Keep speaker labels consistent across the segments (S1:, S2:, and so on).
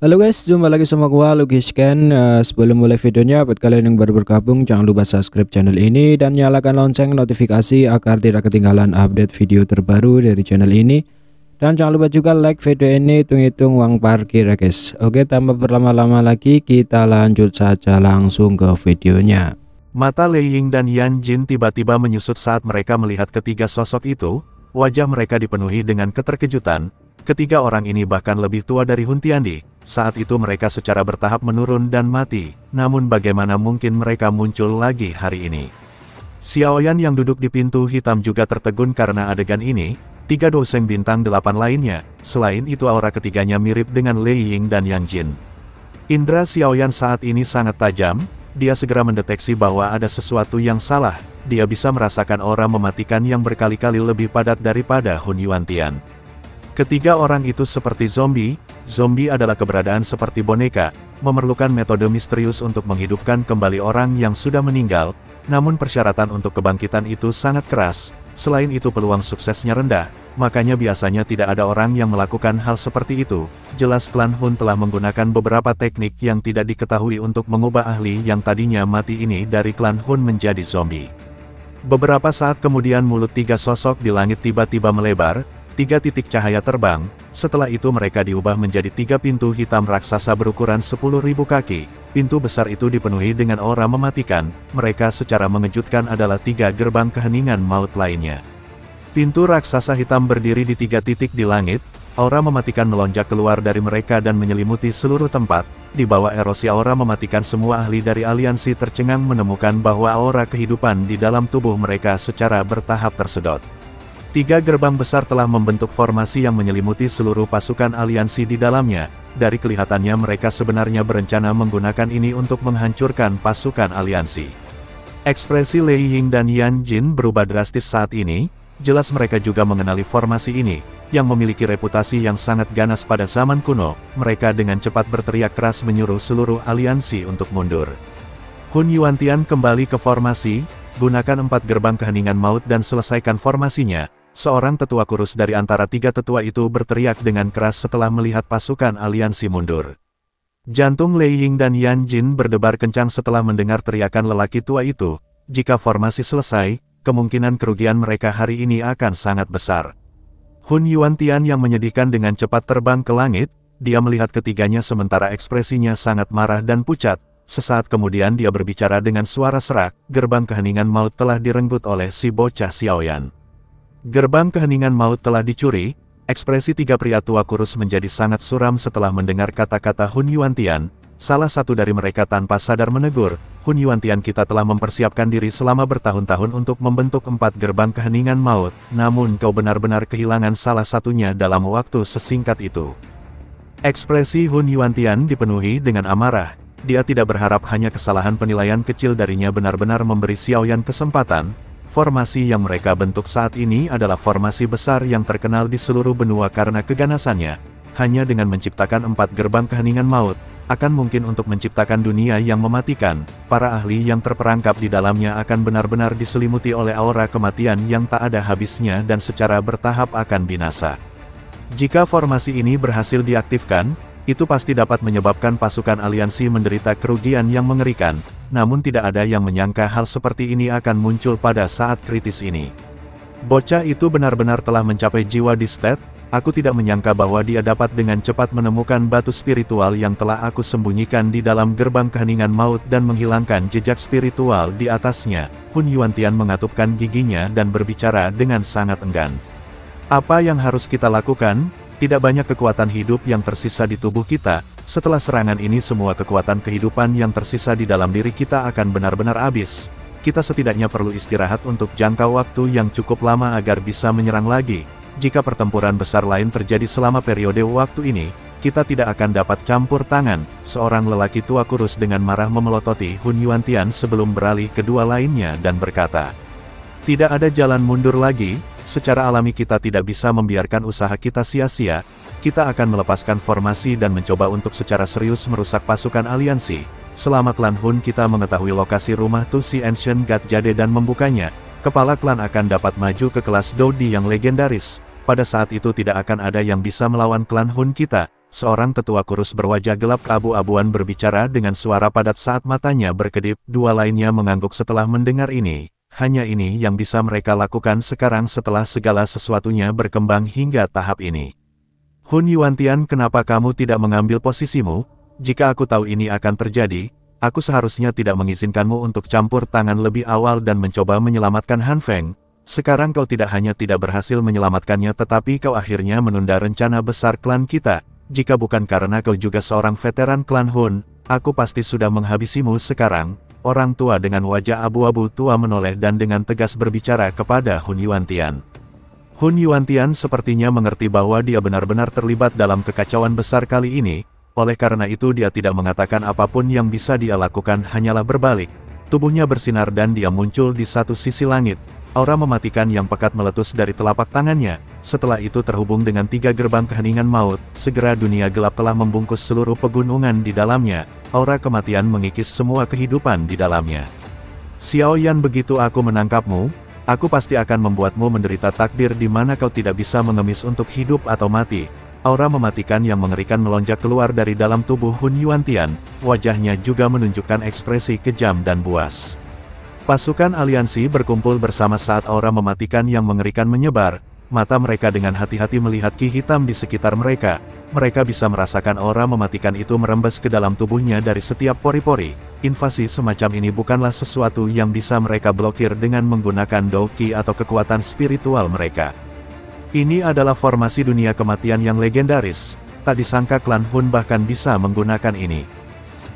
S1: Halo guys, jumpa lagi sama gua Lucky Scan. Sebelum mulai videonya, buat kalian yang baru bergabung jangan lupa subscribe channel ini dan nyalakan lonceng notifikasi agar tidak ketinggalan update video terbaru dari channel ini. Dan jangan lupa juga like video ini, hitung-hitung uang parkir ya guys. Oke, tanpa berlama-lama lagi kita lanjut saja langsung ke videonya.
S2: Mata Lei Ying dan Yan Jin tiba-tiba menyusut saat mereka melihat ketiga sosok itu. Wajah mereka dipenuhi dengan keterkejutan. Ketiga orang ini bahkan lebih tua dari Hun Tiandi. Saat itu mereka secara bertahap menurun dan mati. Namun bagaimana mungkin mereka muncul lagi hari ini? Xiaoyan yang duduk di pintu hitam juga tertegun karena adegan ini. Tiga dosen bintang 8 lainnya. Selain itu aura ketiganya mirip dengan Lei Ying dan Yan Jin. Indra Xiaoyan saat ini sangat tajam. Dia segera mendeteksi bahwa ada sesuatu yang salah. Dia bisa merasakan aura mematikan yang berkali-kali lebih padat daripada Hun Yuantian. Ketiga orang itu seperti zombie. Zombie adalah keberadaan seperti boneka, memerlukan metode misterius untuk menghidupkan kembali orang yang sudah meninggal, namun persyaratan untuk kebangkitan itu sangat keras. Selain itu peluang suksesnya rendah, makanya biasanya tidak ada orang yang melakukan hal seperti itu. Jelas klan Hun telah menggunakan beberapa teknik yang tidak diketahui untuk mengubah ahli yang tadinya mati ini dari klan Hun menjadi zombie. Beberapa saat kemudian mulut tiga sosok di langit tiba-tiba melebar. 3 titik cahaya terbang, setelah itu mereka diubah menjadi 3 pintu hitam raksasa berukuran 10.000 kaki. Pintu besar itu dipenuhi dengan aura mematikan, mereka secara mengejutkan adalah 3 gerbang keheningan maut lainnya. Pintu raksasa hitam berdiri di 3 titik di langit, aura mematikan melonjak keluar dari mereka dan menyelimuti seluruh tempat. Di bawah erosi aura mematikan, semua ahli dari aliansi tercengang menemukan bahwa aura kehidupan di dalam tubuh mereka secara bertahap tersedot. 3 gerbang besar telah membentuk formasi yang menyelimuti seluruh pasukan aliansi di dalamnya. Dari kelihatannya mereka sebenarnya berencana menggunakan ini untuk menghancurkan pasukan aliansi. Ekspresi Lei Ying dan Yan Jin berubah drastis saat ini. Jelas mereka juga mengenali formasi ini, yang memiliki reputasi yang sangat ganas pada zaman kuno. Mereka dengan cepat berteriak keras menyuruh seluruh aliansi untuk mundur. Hun Yuantian kembali ke formasi, gunakan 4 gerbang keheningan maut dan selesaikan formasinya. Seorang tetua kurus dari antara 3 tetua itu berteriak dengan keras setelah melihat pasukan aliansi mundur. Jantung Lei Ying dan Yan Jin berdebar kencang setelah mendengar teriakan lelaki tua itu. Jika formasi selesai, kemungkinan kerugian mereka hari ini akan sangat besar. Hun Yuantian yang menyedihkan dengan cepat terbang ke langit, dia melihat ketiganya sementara ekspresinya sangat marah dan pucat. Sesaat kemudian dia berbicara dengan suara serak, gerbang keheningan maut telah direnggut oleh si bocah Xiaoyan. Gerbang keheningan maut telah dicuri. Ekspresi 3 pria tua kurus menjadi sangat suram setelah mendengar kata-kata Hun Yuantian. Salah satu dari mereka tanpa sadar menegur, Hun Yuantian, kita telah mempersiapkan diri selama bertahun-tahun untuk membentuk 4 gerbang keheningan maut, namun kau benar-benar kehilangan salah satunya dalam waktu sesingkat itu. Ekspresi Hun Yuantian dipenuhi dengan amarah. Dia tidak berharap hanya kesalahan penilaian kecil darinya benar-benar memberi Xiaoyan kesempatan. Formasi yang mereka bentuk saat ini adalah formasi besar yang terkenal di seluruh benua karena keganasannya. Hanya dengan menciptakan 4 gerbang keheningan maut, akan mungkin untuk menciptakan dunia yang mematikan. Para ahli yang terperangkap di dalamnya akan benar-benar diselimuti oleh aura kematian yang tak ada habisnya dan secara bertahap akan binasa. Jika formasi ini berhasil diaktifkan, itu pasti dapat menyebabkan pasukan aliansi menderita kerugian yang mengerikan. Namun tidak ada yang menyangka hal seperti ini akan muncul pada saat kritis ini. Bocah itu benar-benar telah mencapai jiwa distet. Aku tidak menyangka bahwa dia dapat dengan cepat menemukan batu spiritual yang telah aku sembunyikan di dalam gerbang keheningan maut dan menghilangkan jejak spiritual di atasnya. Hun Yuantian mengatupkan giginya dan berbicara dengan sangat enggan. Apa yang harus kita lakukan? Tidak banyak kekuatan hidup yang tersisa di tubuh kita. Setelah serangan ini semua kekuatan kehidupan yang tersisa di dalam diri kita akan benar-benar habis. Kita setidaknya perlu istirahat untuk jangka waktu yang cukup lama agar bisa menyerang lagi. Jika pertempuran besar lain terjadi selama periode waktu ini, kita tidak akan dapat campur tangan. Seorang lelaki tua kurus dengan marah memelototi Hun Yuantian sebelum beralih ke 2 lainnya dan berkata, tidak ada jalan mundur lagi. Secara alami kita tidak bisa membiarkan usaha kita sia-sia. Kita akan melepaskan formasi dan mencoba untuk secara serius merusak pasukan aliansi. Selama klan Hun kita mengetahui lokasi rumah Tu Si Ancient God Jade dan membukanya, kepala klan akan dapat maju ke kelas Dodi yang legendaris. Pada saat itu tidak akan ada yang bisa melawan klan Hun kita. seorang tetua kurus berwajah gelap keabu-abuan berbicara dengan suara padat saat matanya berkedip. Dua lainnya mengangguk setelah mendengar ini. Hanya ini yang bisa mereka lakukan sekarang setelah segala sesuatunya berkembang hingga tahap ini. Hun Yuantian, kenapa kamu tidak mengambil posisimu? Jika aku tahu ini akan terjadi, aku seharusnya tidak mengizinkanmu untuk campur tangan lebih awal dan mencoba menyelamatkan Han Feng. Sekarang kau tidak hanya tidak berhasil menyelamatkannya tetapi kau akhirnya menunda rencana besar klan kita. Jika bukan karena kau juga seorang veteran klan Hun, aku pasti sudah menghabisimu sekarang. Orang tua dengan wajah abu-abu tua menoleh dan dengan tegas berbicara kepada Hun Yuantian. Hun Yuantian sepertinya mengerti bahwa dia benar-benar terlibat dalam kekacauan besar kali ini, oleh karena itu dia tidak mengatakan apapun yang bisa dia lakukan hanyalah berbalik. Tubuhnya bersinar dan dia muncul di satu sisi langit. Aura mematikan yang pekat meletus dari telapak tangannya. Setelah itu terhubung dengan 3 gerbang keheningan maut, segera dunia gelap telah membungkus seluruh pegunungan di dalamnya. Aura kematian mengikis semua kehidupan di dalamnya. Xiao Yan, begitu aku menangkapmu, aku pasti akan membuatmu menderita takdir di mana kau tidak bisa mengemis untuk hidup atau mati. Aura mematikan yang mengerikan melonjak keluar dari dalam tubuh Hun Yuantian, wajahnya juga menunjukkan ekspresi kejam dan buas. Pasukan aliansi berkumpul bersama saat aura mematikan yang mengerikan menyebar, mata mereka dengan hati-hati melihat ki hitam di sekitar mereka. Mereka bisa merasakan aura mematikan itu merembes ke dalam tubuhnya dari setiap pori-pori. Invasi semacam ini bukanlah sesuatu yang bisa mereka blokir dengan menggunakan Doki atau kekuatan spiritual mereka. Ini adalah formasi dunia kematian yang legendaris, tak disangka klan Hun bahkan bisa menggunakan ini.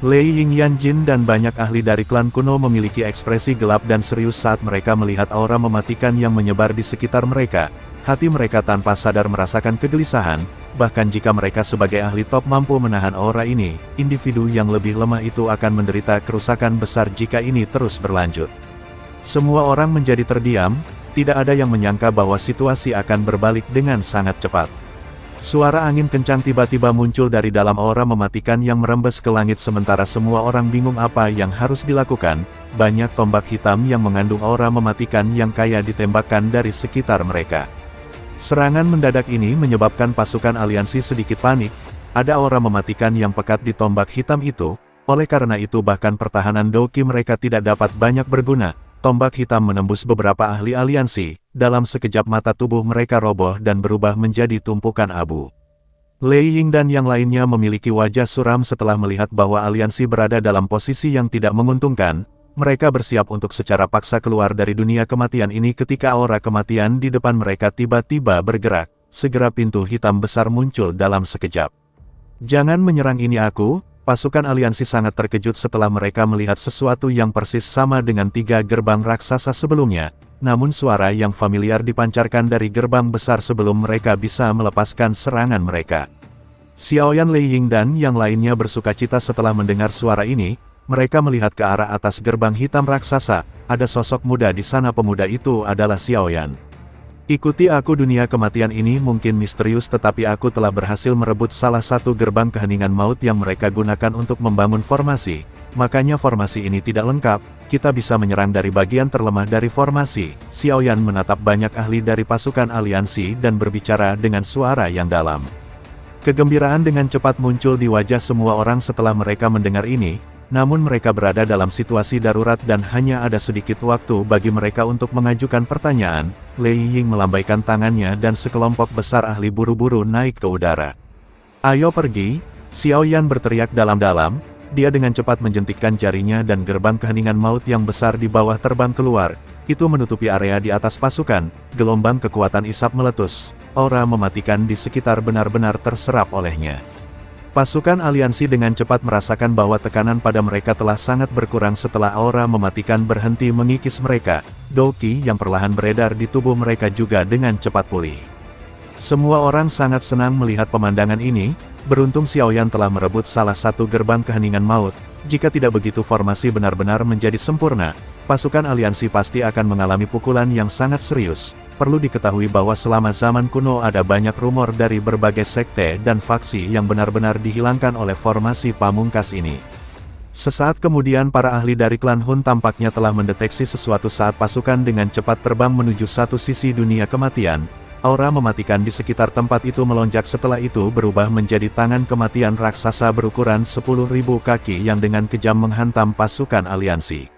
S2: Lei Yingyan Jin dan banyak ahli dari klan kuno memiliki ekspresi gelap dan serius saat mereka melihat aura mematikan yang menyebar di sekitar mereka. Hati mereka tanpa sadar merasakan kegelisahan, bahkan jika mereka sebagai ahli top mampu menahan aura ini, individu yang lebih lemah itu akan menderita kerusakan besar jika ini terus berlanjut. Semua orang menjadi terdiam, tidak ada yang menyangka bahwa situasi akan berbalik dengan sangat cepat. Suara angin kencang tiba-tiba muncul dari dalam aura mematikan yang merembes ke langit sementara semua orang bingung apa yang harus dilakukan. Banyak tombak hitam yang mengandung aura mematikan yang kaya ditembakkan dari sekitar mereka. Serangan mendadak ini menyebabkan pasukan aliansi sedikit panik. Ada aura mematikan yang pekat di tombak hitam itu, oleh karena itu bahkan pertahanan Doki mereka tidak dapat banyak berguna. Tombak hitam menembus beberapa ahli aliansi, dalam sekejap mata tubuh mereka roboh dan berubah menjadi tumpukan abu. Lei Ying dan yang lainnya memiliki wajah suram setelah melihat bahwa aliansi berada dalam posisi yang tidak menguntungkan. Mereka bersiap untuk secara paksa keluar dari dunia kematian ini ketika aura kematian di depan mereka tiba-tiba bergerak. Segera pintu hitam besar muncul dalam sekejap. Jangan menyerang ini aku. Pasukan aliansi sangat terkejut setelah mereka melihat sesuatu yang persis sama dengan 3 gerbang raksasa sebelumnya. Namun suara yang familiar dipancarkan dari gerbang besar sebelum mereka bisa melepaskan serangan mereka. Xiao Yan, Lei Ying dan yang lainnya bersukacita setelah mendengar suara ini. Mereka melihat ke arah atas gerbang hitam raksasa, ada sosok muda di sana. Pemuda itu adalah Xiao Yan. Ikuti aku, dunia kematian ini mungkin misterius tetapi aku telah berhasil merebut salah satu gerbang keheningan maut yang mereka gunakan untuk membangun formasi. Makanya formasi ini tidak lengkap, kita bisa menyerang dari bagian terlemah dari formasi. Xiao Yan menatap banyak ahli dari pasukan aliansi dan berbicara dengan suara yang dalam. Kegembiraan dengan cepat muncul di wajah semua orang setelah mereka mendengar ini. Namun mereka berada dalam situasi darurat dan hanya ada sedikit waktu bagi mereka untuk mengajukan pertanyaan. Lei Ying melambaikan tangannya dan sekelompok besar ahli buru-buru naik ke udara. Ayo pergi, Xiao Yan berteriak dalam-dalam. Dia dengan cepat menjentikkan jarinya dan gerbang keheningan maut yang besar di bawah terbang keluar. Itu menutupi area di atas pasukan. Gelombang kekuatan isap meletus. Aura mematikan di sekitar benar-benar terserap olehnya. Pasukan aliansi dengan cepat merasakan bahwa tekanan pada mereka telah sangat berkurang setelah aura mematikan berhenti mengikis mereka. Doki yang perlahan beredar di tubuh mereka juga dengan cepat pulih. Semua orang sangat senang melihat pemandangan ini. Beruntung Xiao Yan telah merebut salah satu gerbang keheningan maut. Jika tidak begitu formasi benar-benar menjadi sempurna, pasukan aliansi pasti akan mengalami pukulan yang sangat serius. Perlu diketahui bahwa selama zaman kuno ada banyak rumor dari berbagai sekte dan faksi yang benar-benar dihilangkan oleh formasi pamungkas ini. Sesaat kemudian para ahli dari klan Hun tampaknya telah mendeteksi sesuatu saat pasukan dengan cepat terbang menuju satu sisi dunia kematian. Aura mematikan di sekitar tempat itu melonjak setelah itu berubah menjadi tangan kematian raksasa berukuran 10.000 kaki yang dengan kejam menghantam pasukan aliansi.